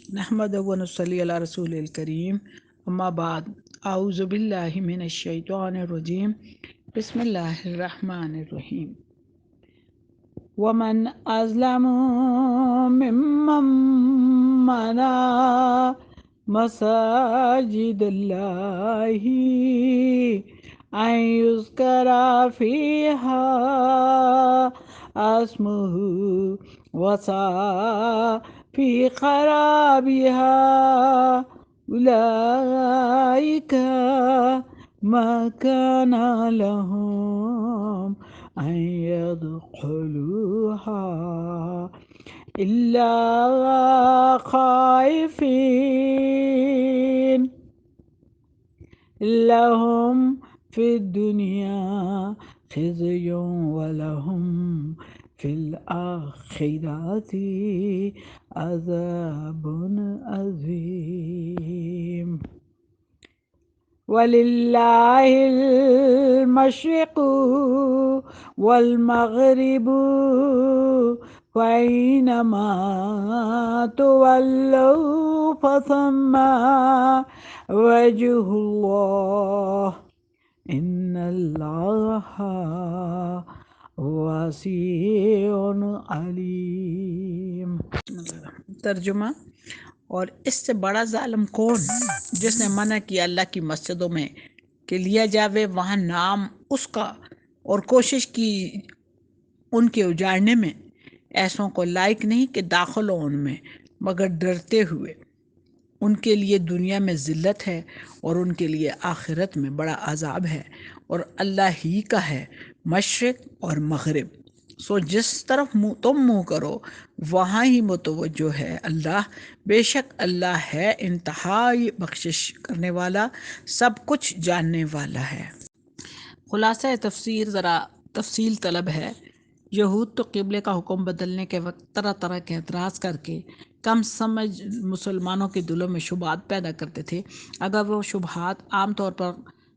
نحمدہ و نصلی علی رسول الکریم، اما بعد، اعوذ باللہ من الشیطان الرجیم، بسم اللہ الرحمن الرحیم۔ ومن اظلم ممن منع مساجد اللہ ان یذکر فیہا اسمہ وسعی فی خرابها اولئک ما كان لهم أن يدخلوها إلا خائفين لهم في الدنيا خزي ولهم في الآخرة عذاب عظيم۔ وَلِلَّهِ الْمَشْرِقُ وَالْمَغْرِبُ فَأَيْنَمَا تُوَلُّوا فَثَمَّ وَجْهُ اللَّهِ إِنَّ اللَّهَ واسع علیم۔ ترجمہ۔ اور اس سے بڑا ظالم کون جس نے منع کیا اللہ کی مسجدوں میں کہ لیا جاوے وہاں نام اس کا، اور کوشش کی ان کے اجاڑنے میں۔ ایسوں کو لائق نہیں کہ داخل ہو ان میں مگر ڈرتے ہوئے۔ ان کے لیے دنیا میں ذلت ہے اور ان کے لیے آخرت میں بڑا عذاب ہے، اور اللہ ہی کا ہے مشرق اور مغرب، سو جس طرف تم منہ کرو وہاں ہی متوجہ ہے اللہ۔ بے شک اللہ ہے انتہائی بخشش کرنے والا، سب کچھ جاننے والا ہے۔ خلاصہ تفسیر ذرا تفصیل طلب ہے۔ یہود تو قبلے کا حکم بدلنے کے وقت طرح طرح کے اعتراض کر کے کم سمجھ مسلمانوں کے دلوں میں شبہات پیدا کرتے تھے۔ اگر وہ شبہات عام طور پر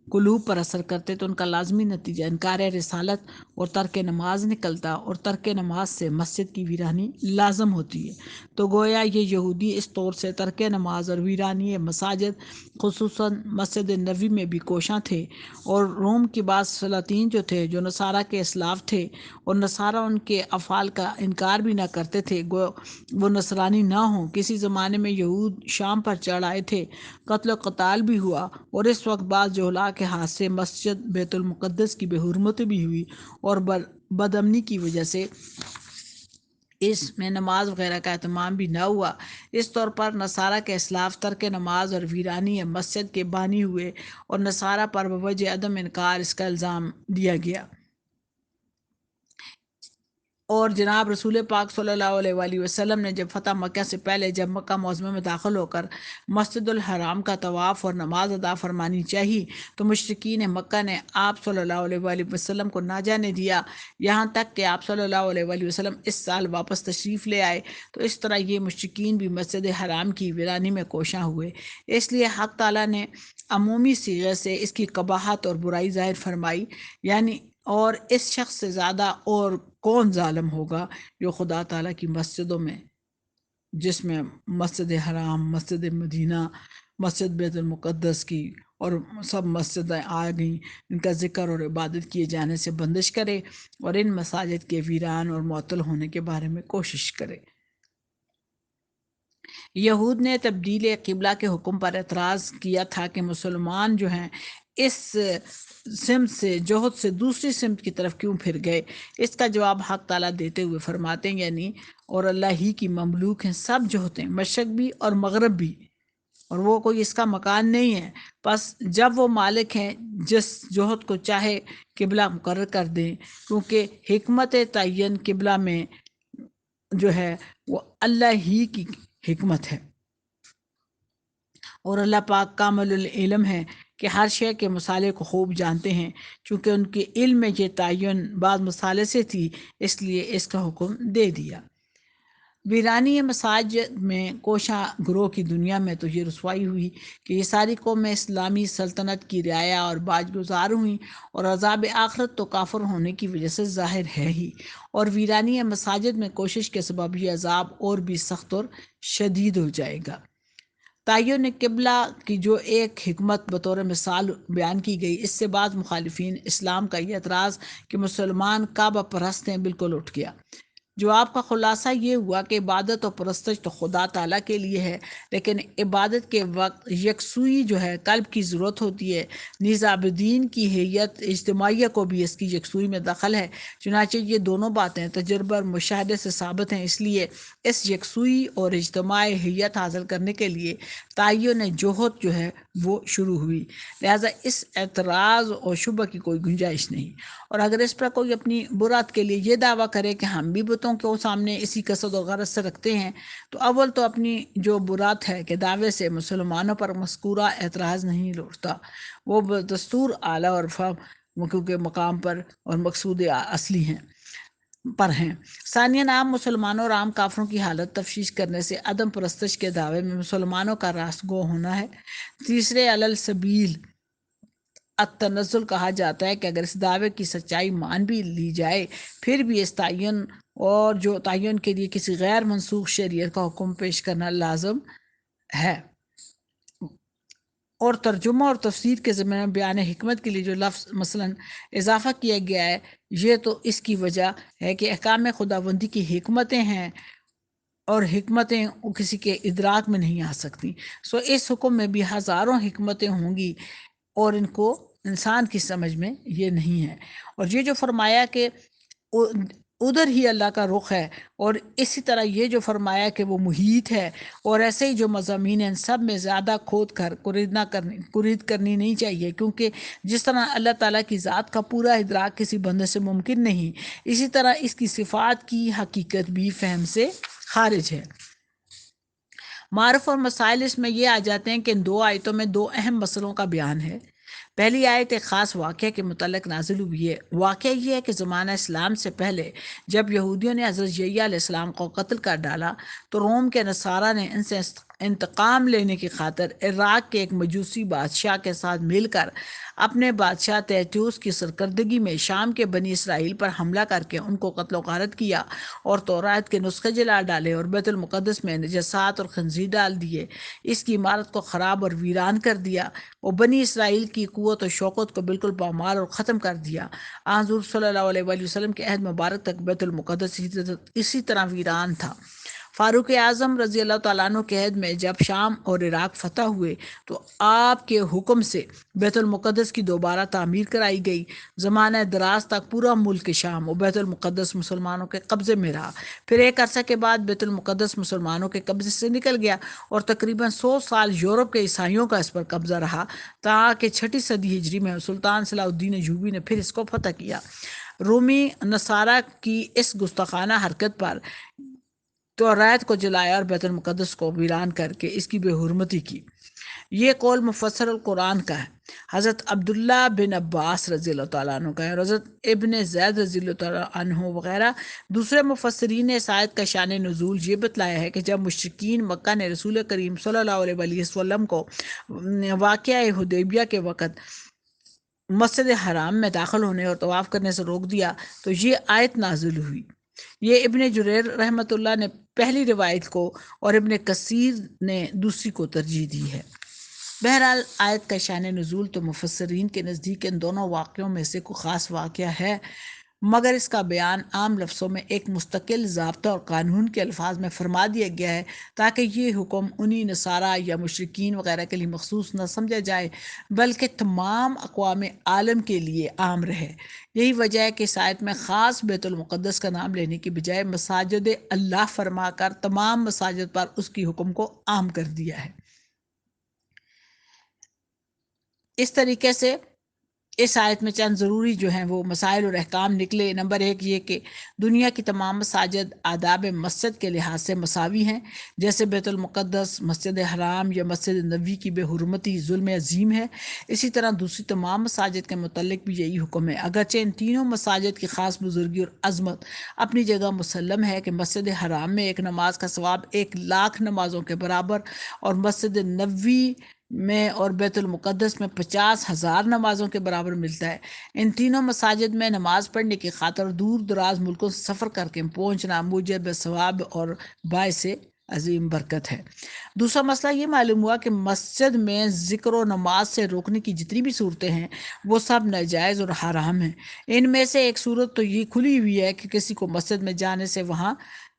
قلوب پر اثر کرتے تو ان کا لازمی نتیجہ انکار رسالت اور ترک نماز نکلتا، اور ترک نماز سے مسجد کی ویرانی لازم ہوتی ہے۔ تو گویا یہ یہودی اس طور سے ترک نماز اور ویرانی مساجد خصوصاً مسجد نبوی میں بھی کوشاں تھے، اور روم کے بعض سلاطین جو تھے جو نصارہ کے اسلاف تھے، اور نصارہ ان کے افعال کا انکار بھی نہ کرتے تھے گو وہ نصرانی نہ ہوں۔ کسی زمانے میں یہود شام پر چڑھ آئے تھے، قتل و قتال بھی ہوا، اور اس وقت بعض جہلاء کے ہاتھ سے مسجد بیت المقدس کی بے حرمتی بھی ہوئی، اور بد امنی کی وجہ سے اس میں نماز وغیرہ کا اہتمام بھی نہ ہوا۔ اس طور پر نصارہ کے اسلاف ترک نماز اور ویرانی مسجد کے بانی ہوئے، اور نصارہ پر بوجہ عدم انکار اس کا الزام دیا گیا۔ اور جناب رسول پاک صلی اللہ علیہ وآلہ وسلم نے جب فتح مکہ سے پہلے جب مکہ معظمہ میں داخل ہو کر مسجد الحرام کا طواف اور نماز ادا فرمانی چاہی تو مشرکین مکہ نے آپ صلی اللہ علیہ وآلہ وسلم کو نہ جانے دیا، یہاں تک کہ آپ صلی اللہ علیہ وآلہ وسلم اس سال واپس تشریف لے آئے۔ تو اس طرح یہ مشرکین بھی مسجد حرام کی ویرانی میں کوشاں ہوئے۔ اس لیے حق تعالیٰ نے عمومی صیغے سے اس کی قباحت اور برائی ظاہر فرمائی، یعنی اور اس شخص سے زیادہ اور کون ظالم ہوگا جو خدا تعالیٰ کی مسجدوں میں، جس میں مسجد حرام، مسجد مدینہ، مسجد بیت المقدس کی اور سب مسجدیں آ گئیں، ان کا ذکر اور عبادت کیے جانے سے بندش کرے، اور ان مساجد کے ویران اور معطل ہونے کے بارے میں کوشش کرے۔ یہود نے تبدیل قبلہ کے حکم پر اعتراض کیا تھا کہ مسلمان جو ہیں اس سمت سے جوہد سے دوسری سمت کی طرف کیوں پھر گئے۔ اس کا جواب حق تعالیٰ دیتے ہوئے فرماتے ہیں، یعنی اور اللہ ہی کی مملوک ہیں سب جوہتیں، مشرق بھی اور مغرب بھی، اور وہ کوئی اس کا مکان نہیں ہے۔ پس جب وہ مالک ہیں جس جوہد کو چاہے قبلہ مقرر کر دیں، کیونکہ حکمت تعین قبلہ میں جو ہے وہ اللہ ہی کی حکمت ہے، اور اللہ پاک کامل العلم ہے کہ ہر شے کے مصالح کو خوب جانتے ہیں۔ چونکہ ان کے علم میں یہ تعین بعض مصالح سے تھی، اس لیے اس کا حکم دے دیا۔ ویرانی مساجد میں کوشاں گروہ کی دنیا میں تو یہ رسوائی ہوئی کہ یہ ساری قومیں اسلامی سلطنت کی رعایا اور باج گزار ہوئیں، اور عذاب آخرت تو کافر ہونے کی وجہ سے ظاہر ہے ہی، اور ویرانی مساجد میں کوشش کے سبب یہ عذاب اور بھی سخت اور شدید ہو جائے گا۔ تعین قبلہ کی جو ایک حکمت بطور مثال بیان کی گئی، اس سے بعض مخالفین اسلام کا یہ اعتراض کہ مسلمان کعبہ پرست ہیں بالکل اٹھ گیا۔ جواب کا خلاصہ یہ ہوا کہ عبادت و پرستش تو خدا تعالیٰ کے لیے ہے، لیکن عبادت کے وقت یکسوئی جو ہے قلب کی ضرورت ہوتی ہے، نیز عابدین کی ہیئت اجتماعیہ کو بھی اس کی یکسوئی میں دخل ہے۔ چنانچہ یہ دونوں باتیں تجربہ اور مشاہدے سے ثابت ہیں، اس لیے اس یکسوئی اور اجتماعی ہیئت حاصل کرنے کے لیے تعین جوہد جو ہے وہ شروع ہوئی، لہٰذا اس اعتراض اور شبہ کی کوئی گنجائش نہیں۔ اور اگر اس پر کوئی اپنی برات کے لیے یہ دعویٰ کرے کہ ہم بھی بتوں کے سامنے اسی قصد و غرض سے رکھتے ہیں، تو اول تو اپنی جو برات ہے کہ دعوے سے مسلمانوں پر مذکورہ اعتراض نہیں لوٹتا، وہ دستور اعلیٰ اور فهم کیونکہ مقام پر اور مقصود اصلی ہیں پر ہیں۔ ثانیاً عام مسلمانوں اور عام کافروں کی حالت تفشیش کرنے سے عدم پرستش کے دعوے میں مسلمانوں کا راست گو ہونا ہے۔ تیسرے علی السبیل التنزل کہا جاتا ہے کہ اگر اس دعوے کی سچائی مان بھی لی جائے، پھر بھی اس تعین اور جو تعین کے لیے کسی غیر منسوخ شریعت کا حکم پیش کرنا لازم ہے۔ اور ترجمہ اور تفسیر کے ضمن میں بیان حکمت کے لیے جو لفظ مثلاً اضافہ کیا گیا ہے، یہ تو اس کی وجہ ہے کہ احکام خداوندی کی حکمتیں ہیں، اور حکمتیں کسی کے ادراک میں نہیں آ سکتی، سو اس حکم میں بھی ہزاروں حکمتیں ہوں گی اور ان کو انسان کی سمجھ میں یہ نہیں ہے۔ اور یہ جو فرمایا کہ ادھر ہی اللہ کا رخ ہے، اور اسی طرح یہ جو فرمایا کہ وہ محیط ہے، اور ایسے ہی جو مضامین ہیں ان سب میں زیادہ کھود کر کرید کرنی نہیں چاہیے، کیونکہ جس طرح اللہ تعالیٰ کی ذات کا پورا ادراک کسی بندے سے ممکن نہیں، اسی طرح اس کی صفات کی حقیقت بھی فہم سے خارج ہے۔ معرف اور مسائل اس میں یہ آ جاتے ہیں کہ ان دو آیتوں میں دو اہم مسئلوں کا بیان ہے۔ پہلی آیت ایک خاص واقعہ کے متعلق نازل ہوئی ہے۔ واقعہ یہ ہے کہ زمانہ اسلام سے پہلے جب یہودیوں نے حضرت یحییٰ علیہ السلام کو قتل کر ڈالا، تو روم کے نصارہ نے ان سے انتقام لینے کی خاطر عراق کے ایک مجوسی بادشاہ کے ساتھ مل کر اپنے بادشاہ تیتوس کی سرکردگی میں شام کے بنی اسرائیل پر حملہ کر کے ان کو قتل و غارت کیا، اور تورات کے نسخے جلا ڈالے، اور بیت المقدس میں نجاسات اور خنزیر ڈال دیے، اس کی عمارت کو خراب اور ویران کر دیا، اور بنی اسرائیل کی قوت و شوکت کو بالکل پامال اور ختم کر دیا۔ حضور صلی اللہ علیہ وآلہ وسلم کے عہد مبارک تک بیت المقدس اسی طرح ویران تھا۔ فاروق اعظم رضی اللہ تعالیٰ عنہ کے عہد میں جب شام اور عراق فتح ہوئے، تو آپ کے حکم سے بیت المقدس کی دوبارہ تعمیر کرائی گئی۔ زمانہ دراز تک پورا ملک شام اور بیت المقدس مسلمانوں کے قبضے میں رہا، پھر ایک عرصہ کے بعد بیت المقدس مسلمانوں کے قبضے سے نکل گیا، اور تقریباً 100 سال یورپ کے عیسائیوں کا اس پر قبضہ رہا، تاکہ 6 صدی ہجری میں سلطان صلاح الدین ایوبی نے پھر اس کو فتح کیا۔ رومی نصارہ کی اس گستاخانہ حرکت پر تورات کو جلایا اور بیت المقدس کو ویران کر کے اس کی بے حرمتی کی۔ یہ قول مفسر القرآن کا ہے، حضرت عبداللہ بن عباس رضی اللہ تعالیٰ عنہ کا ہے، اور حضرت ابن زید رضی اللہ تعالیٰ عنہ وغیرہ دوسرے مفسرین نے اس آیت کا شان نزول یہ بتلایا ہے کہ جب مشرکین مکہ نے رسول کریم صلی اللہ علیہ وآلہ وسلم کو واقعہ حدیبیہ کے وقت مسجد حرام میں داخل ہونے اور طواف کرنے سے روک دیا، تو یہ آیت نازل ہوئی۔ یہ ابن جریر رحمۃ اللہ نے پہلی روایت کو اور ابن کثیر نے دوسری کو ترجیح دی ہے۔ بہرحال آیت کا شان نزول تو مفسرین کے نزدیک ان دونوں واقعوں میں سے کوئی خاص واقعہ ہے، مگر اس کا بیان عام لفظوں میں ایک مستقل ضابطہ اور قانون کے الفاظ میں فرما دیا گیا ہے، تاکہ یہ حکم انہی نصارہ یا مشرکین وغیرہ کے لیے مخصوص نہ سمجھا جائے، بلکہ تمام اقوام عالم کے لیے عام رہے۔ یہی وجہ ہے کہ اس آیت میں خاص بیت المقدس کا نام لینے کی بجائے مساجد اللہ فرما کر تمام مساجد پر اس کی حکم کو عام کر دیا ہے۔ اس طریقے سے اس آیت میں چند ضروری جو ہیں وہ مسائل اور احکام نکلے۔ نمبر 1 یہ کہ دنیا کی تمام مساجد آداب مسجد کے لحاظ سے مساوی ہیں، جیسے بیت المقدس، مسجد حرام یا مسجد نبوی کی بے حرمتی ظلم عظیم ہے، اسی طرح دوسری تمام مساجد کے متعلق بھی یہی حکم ہے۔ اگرچہ ان تینوں مساجد کی خاص بزرگی اور عظمت اپنی جگہ مسلم ہے کہ مسجد حرام میں ایک نماز کا ثواب 1,00,000 نمازوں کے برابر، اور مسجد نبوی میں اور بیت المقدس میں 50,000 نمازوں کے برابر ملتا ہے۔ ان تینوں مساجد میں نماز پڑھنے کی خاطر دور دراز ملکوں سے سفر کر کے پہنچنا موجب ثواب اور باعث عظیم برکت ہے۔ دوسرا مسئلہ یہ معلوم ہوا کہ مسجد میں ذکر و نماز سے روکنے کی جتنی بھی صورتیں ہیں وہ سب ناجائز اور حرام ہیں۔ ان میں سے ایک صورت تو یہ کھلی ہوئی ہے کہ کسی کو مسجد میں جانے سے وہاں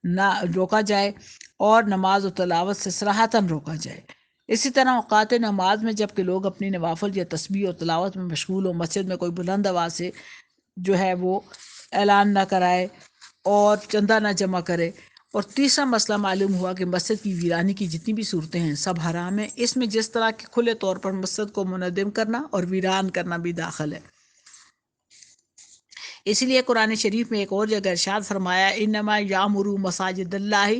نہ روکا جائے اور نماز و تلاوت سے صراحتاً روکا جائے۔ اسی طرح اوقات نماز میں جب کہ لوگ اپنی نوافل یا تسبیح اور تلاوت میں مشغول ہوں، مسجد میں کوئی بلند آواز سے جو ہے وہ اعلان نہ کرائے اور چندہ نہ جمع کرے۔ اور تیسرا مسئلہ معلوم ہوا کہ مسجد کی ویرانی کی جتنی بھی صورتیں ہیں سب حرام ہیں۔ اس میں جس طرح کہ کھلے طور پر مسجد کو منہدم کرنا اور ویران کرنا بھی داخل ہے۔ اسی لیے قرآن شریف میں ایک اور جگہ ارشاد فرمایا، انما یامر مساجد اللہ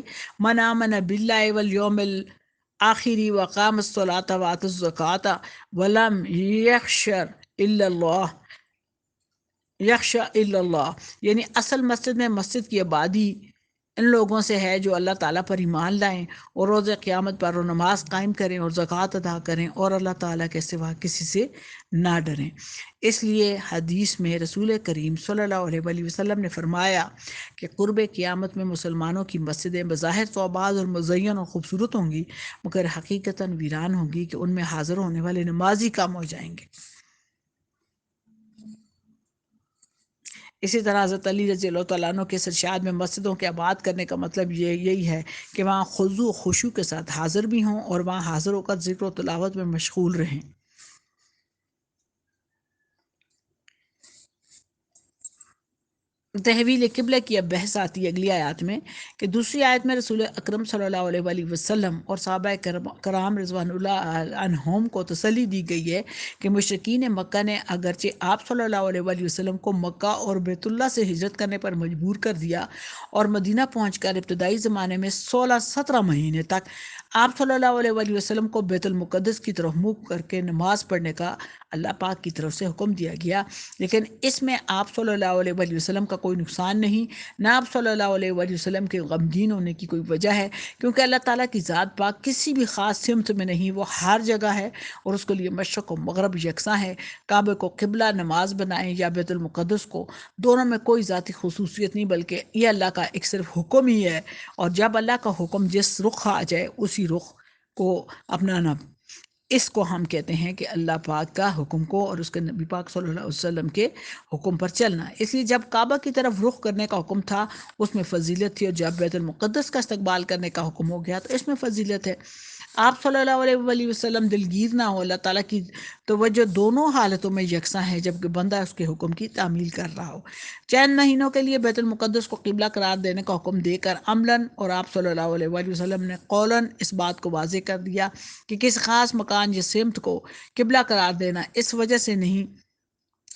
من آمن باللہ والیوم الآخر وقام الصلاۃ وآتى الزکاۃ ولم یخشى الا اللہ، یعنی اصل مسجد میں مسجد کی آبادی ان لوگوں سے ہے جو اللہ تعالیٰ پر ایمان لائیں اور روز قیامت پر وہ نماز قائم کریں اور زکوٰۃ ادا کریں اور اللہ تعالیٰ کے سوا کسی سے نہ ڈریں۔ اس لیے حدیث میں رسول کریم صلی اللہ علیہ وآلہ وسلم نے فرمایا کہ قرب قیامت میں مسلمانوں کی مسجدیں بظاہر تو آباد اور مزین اور خوبصورت ہوں گی، مگر حقیقتاً ویران ہوں گی کہ ان میں حاضر ہونے والے نمازی کم ہو جائیں گے۔ اسی طرح حضرت علی رضی اللہ تعالیٰ عنہ کے ارشاد میں مسجدوں کے آباد کرنے کا مطلب یہی ہے کہ وہاں خضوع و خشوع کے ساتھ حاضر بھی ہوں اور وہاں حاضر ہو کر ذکر و تلاوت میں مشغول رہیں۔ تحویل قبلہ کی اب بحث آتی ہے اگلی آیات میں کہ دوسری آیت میں رسول اکرم صلی اللہ علیہ وآلہ وسلم اور صحابہ کرام رضوان اللہ عنہم کو تسلی دی گئی ہے کہ مشرکین مکہ نے اگرچہ آپ صلی اللہ علیہ وآلہ وسلم کو مکہ اور بیت اللہ سے ہجرت کرنے پر مجبور کر دیا اور مدینہ پہنچ کر ابتدائی زمانے میں 16-17 مہینے تک آپ صلی اللہ علیہ وآلہ وسلم کو بیت المقدس کی طرف منہ کر کے نماز پڑھنے کا اللہ پاک کی طرف سے حکم دیا گیا، لیکن اس میں آپ صلی اللہ علیہ وآلہ وسلم کا کوئی نقصان نہیں، نہ آپ صلی اللہ علیہ وآلہ وسلم کے غمگین ہونے کی کوئی وجہ ہے، کیونکہ اللہ تعالیٰ کی ذات پاک کسی بھی خاص سمت میں نہیں، وہ ہر جگہ ہے اور اس کے لیے مشرق و مغرب یکساں ہے۔ کعبے کو قبلہ نماز بنائیں یا بیت المقدس کو، دونوں میں کوئی ذاتی خصوصیت نہیں، بلکہ یہ اللہ کا ایک صرف حکم ہی ہے، اور جب اللہ کا حکم جس رخ آ جائے اسی رخ کو اپنانا، اس کو ہم کہتے ہیں کہ اللہ پاک کا حکم کو اور اس کے نبی پاک صلی اللہ علیہ وسلم کے حکم پر چلنا۔ اس لیے جب کعبہ کی طرف رخ کرنے کا حکم تھا اس میں فضیلت تھی، اور جب بیت المقدس کا استقبال کرنے کا حکم ہو گیا تو اس میں فضیلت ہے۔ آپ صلی اللہ علیہ وآلہ وسلم دلگیر نہ ہو، اللہ تعالیٰ کی توجہ دونوں حالتوں میں یکساں ہے، جبکہ بندہ اس کے حکم کی تعمیل کر رہا ہو۔ چند مہینوں کے لیے بیت المقدس کو قبلہ قرار دینے کا حکم دے کر عملاً اور آپ صلی اللہ علیہ وآلہ وسلم نے قولاً اس بات کو واضح کر دیا کہ کسی خاص مکان یا سمت کو قبلہ قرار دینا اس وجہ سے نہیں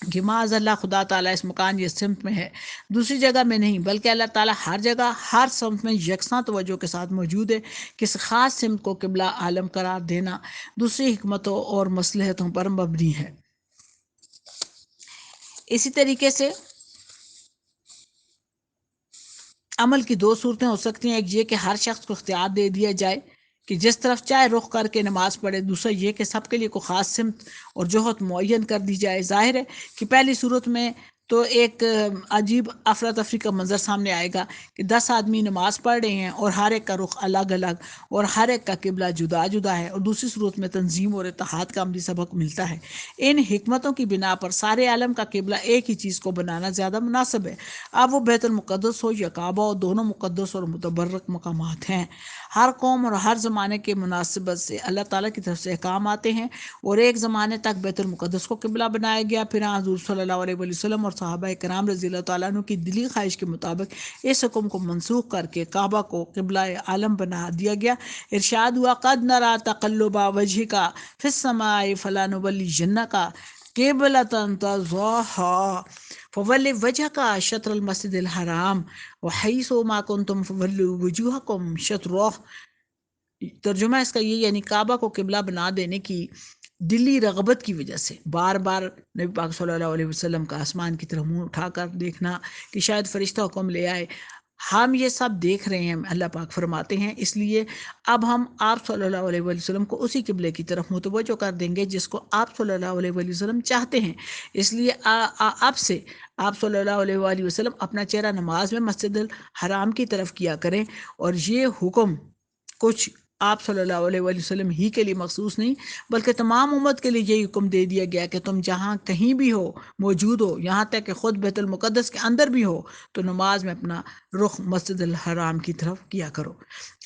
کہ معاذ اللہ خدا تعالیٰ اس مکان یا سمت میں ہے، دوسری جگہ میں نہیں، بلکہ اللہ تعالیٰ ہر جگہ ہر سمت میں یکساں توجہ کے ساتھ موجود ہے۔ کسی خاص سمت کو قبلہ عالم قرار دینا دوسری حکمتوں اور مصلحتوں پر مبنی ہے۔ اسی طریقے سے عمل کی دو صورتیں ہو سکتی ہیں، ایک یہ کہ ہر شخص کو اختیار دے دیا جائے کہ جس طرف چاہے رخ کر کے نماز پڑھے، دوسرا یہ کہ سب کے لیے کوئی خاص سمت اور جہت معین کر دی جائے۔ ظاہر ہے کہ پہلی صورت میں تو ایک عجیب افراتفری کا منظر سامنے آئے گا کہ 10 آدمی نماز پڑھ رہے ہیں اور ہر ایک کا رخ الگ الگ اور ہر ایک کا قبلہ جدا جدا ہے، اور دوسری صورت میں تنظیم اور اتحاد کا عملی سبق ملتا ہے۔ ان حکمتوں کی بنا پر سارے عالم کا قبلہ ایک ہی چیز کو بنانا زیادہ مناسب ہے۔ اب وہ بیت المقدس ہو یا کعبہ ہو، دونوں مقدس اور متبرک مقامات ہیں۔ ہر قوم اور ہر زمانے کے مناسبت سے اللہ تعالیٰ کی طرف سے احکام آتے ہیں، اور ایک زمانے تک بیت المقدس کو قبلہ بنایا گیا، پھر حضور صلی اللہ علیہ وسلم اور صحابہ کرام رضی اللہ تعالیٰ عنہ کی دلی خواہش کے مطابق اس حکم کو منسوخ کر کے کعبہ کو قبلہ عالم بنا دیا گیا۔ ارشاد ہوا، قد نرى تقلب وجهك في السماء فلنولینک قبلة ترضاها فول وجهك شطر المسجد الحرام وحيث ما كنتم فولوا وجوهكم شطره۔ ترجمہ اس کا یہ یعنی کعبہ کو قبلہ بنا دینے کی دلی رغبت کی وجہ سے بار بار نبی پاک صلی اللہ علیہ وسلم کا آسمان کی طرف منہ اٹھا کر دیکھنا کہ شاید فرشتہ حکم لے آئے۔ ہم یہ سب دیکھ رہے ہیں، اللہ پاک فرماتے ہیں، اس لیے اب ہم آپ صلی اللہ علیہ وسلم کو اسی قبلے کی طرف متوجہ کر دیں گے جس کو آپ صلی اللہ علیہ وسلم چاہتے ہیں۔ اس لیے اب سے آپ صلی اللہ علیہ وسلم اپنا چہرہ نماز میں مسجد الحرام کی طرف کیا کریں، اور یہ حکم کچھ آپ صلی اللہ علیہ وسلم ہی کے لیے مخصوص نہیں بلکہ تمام امت کے لیے یہی حکم دے دیا گیا کہ تم جہاں کہیں بھی ہو موجود ہو، یہاں تک کہ خود بیت المقدس کے اندر بھی ہو، تو نماز میں اپنا رخ مسجد الحرام کی طرف کیا کرو۔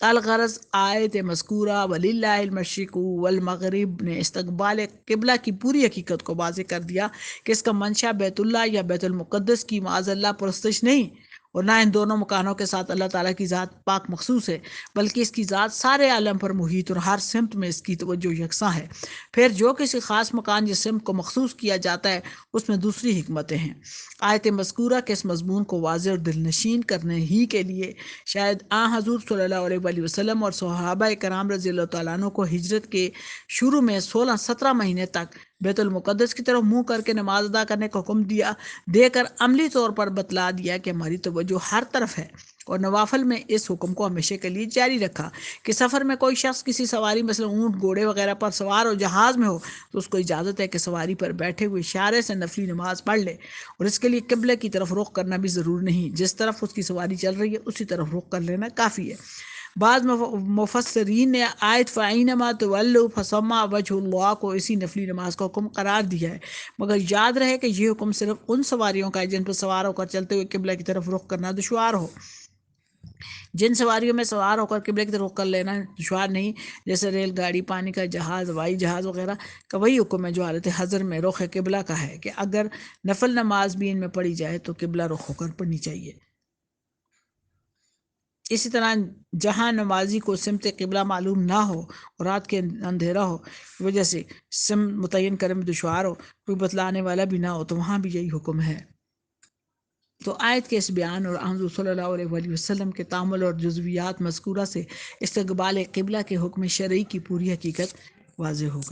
الغرض آیت مذکورہ وللہ المشرق والمغرب نے استقبال قبلہ کی پوری حقیقت کو واضح کر دیا کہ اس کا منشا بیت اللہ یا بیت المقدس کی معاذ اللہ پرستش نہیں، اور نہ ان دونوں مکانوں کے ساتھ اللہ تعالیٰ کی ذات پاک مخصوص ہے، بلکہ اس کی ذات سارے عالم پر محیط اور ہر سمت میں اس کی توجہ یکساں ہے۔ پھر جو کسی خاص مکان یا سمت کو مخصوص کیا جاتا ہے اس میں دوسری حکمتیں ہیں۔ آیت مذکورہ کے اس مضمون کو واضح اور دل نشین کرنے ہی کے لیے شاید حضور صلی اللہ علیہ وسلم اور صحابہ کرام رضی اللہ تعالیٰ عنہ کو ہجرت کے شروع میں 16-17 مہینے تک بیت المقدس کی طرف منہ کر کے نماز ادا کرنے کا حکم دے کر عملی طور پر بتلا دیا کہ ہماری توجہ ہر طرف ہے، اور نوافل میں اس حکم کو ہمیشہ کے لیے جاری رکھا کہ سفر میں کوئی شخص کسی سواری مثلا اونٹ گھوڑے وغیرہ پر سوار ہو، جہاز میں ہو، تو اس کو اجازت ہے کہ سواری پر بیٹھے ہوئے اشارے سے نفلی نماز پڑھ لے، اور اس کے لیے قبلے کی طرف رخ کرنا بھی ضرور نہیں، جس طرف اس کی سواری چل رہی ہے اسی طرف رخ کر لینا کافی ہے۔ بعض مفسرین نے آیت فَأَيْنَمَا تُوَلُّوا فَثَمَّ وَجْهُ اللَّهِ کو اسی نفلی نماز کا حکم قرار دیا ہے، مگر یاد رہے کہ یہ حکم صرف ان سواریوں کا ہے جن پر سوار ہو کر چلتے ہوئے قبلہ کی طرف رخ کرنا دشوار ہو۔ جن سواریوں میں سوار ہو کر قبلے کی طرف رخ کر لینا دشوار نہیں، جیسے ریل گاڑی، پانی کا جہاز، ہوائی جہاز وغیرہ کا، وہی حکم ہے جو حالت حضر میں رخ قبلہ کا ہے کہ اگر نفل نماز بھی ان میں پڑھی جائے تو قبلہ رخ ہو کر پڑھنی چاہیے۔ اسی طرح جہاں نمازی کو سمت قبلہ معلوم نہ ہو اور رات کے اندھیرا ہو کی وجہ سے سمت متعین کرنے میں دشوار ہو، کوئی بتلانے والا بھی نہ ہو، تو وہاں بھی یہی حکم ہے۔ تو آیت کے اس بیان اور حضور صلی اللہ علیہ وسلم کے تعامل اور جزویات مذکورہ سے استقبال قبلہ کے حکم شرعی کی پوری حقیقت واضح ہو گئی۔